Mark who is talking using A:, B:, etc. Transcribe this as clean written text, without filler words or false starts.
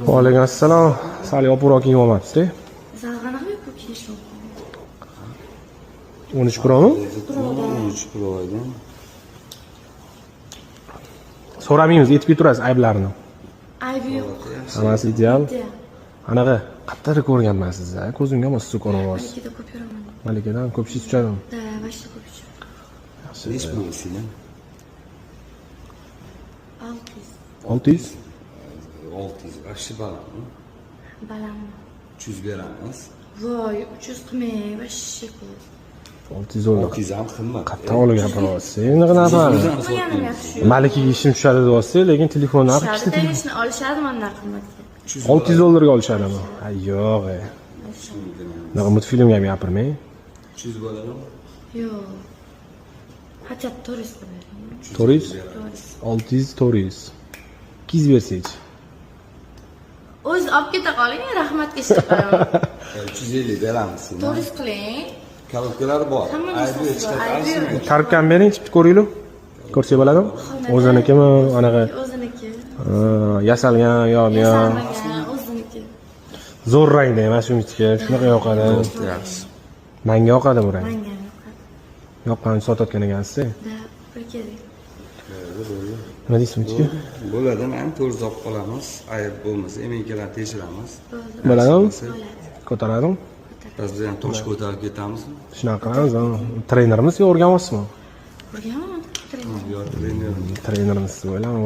A: Va alaykum assalom. Sal yopiqroq kiyib olmabsiz-da.
B: Sal qanaqa yo'q kiyishim.
A: 13 Promi?
C: 13 Pro edi.
A: So'ramaymiz, aytib turasiz ayblarini.
B: Aybi yo'q.
A: Hammasi ideal. Anaqa qayerda ko'rganman sizni? Ko'zimga mos siz ko'ryapsiz.
B: Malikada ko'p yuraman.
A: Malikadan ko'p ish tushadimi?
B: Da, boshqa ko'p ish.
C: Nechi pul sizda?
A: 600.
C: 600 yaxshi balandmi?
B: Balandmi?
C: 300 beramiz.
B: Voy, 300 qilmay, boshqa ko'p.
A: 600 o'rniq.
C: 600 ham qimmat.
A: Qayerda olib gapiryapsiz? Endi qanaqa?
B: Qilganim yaxshi.
A: Malikaga ishim tushadi deyapsiz, lekin telefon narxi
B: Shadi tegishni olishadi mana qimmatga.
A: $600 ga olishadimi? Ha, yo'q. Nima multfilmga ham gapirmang.
C: 300 bo'ladimi?
B: Yo'q. Hajat turist bering.
A: 400? 600 400. 200 bersangiz.
B: O'zi olib keta qoling, rahmatga ishga qo'yaman.
C: 350 beramiz.
B: Turist qiling.
C: Kalkular bor. Aybi chiqarasiz.
A: Kartgan bering, chipta ko'ringlar. Ko'rsak bo'ladimi? O'zinikimi, anaqa
B: O'ziniki.
A: yasalgan yo'qmi?
B: Yasalmagan, o'ziniki.
A: Zo'r rangda emas shumichka, shunaqa yoqadi.
C: Yaxshi.
A: Menga yoqadi bu rang.
B: Menga yoqadi.
A: Yoqqanini sotayotgan ekansiz.
B: Da, bir kerak.
A: Nima deysiz bunga?
C: Bo'ladi, men 400 olib qolamiz. Ayb bo'lmasa, emenkalarni tekshiramiz.
A: Bo'ladimi? Ko'taradimi?
C: Biz bilan tosh ko'tarib ketamizmi?
A: Shunaqa qilamiz. Trenermisiz, o'rganyapsizmi?
B: O'rganman.
C: Yo'q, trener.
A: Trenermisiz o'ylayman.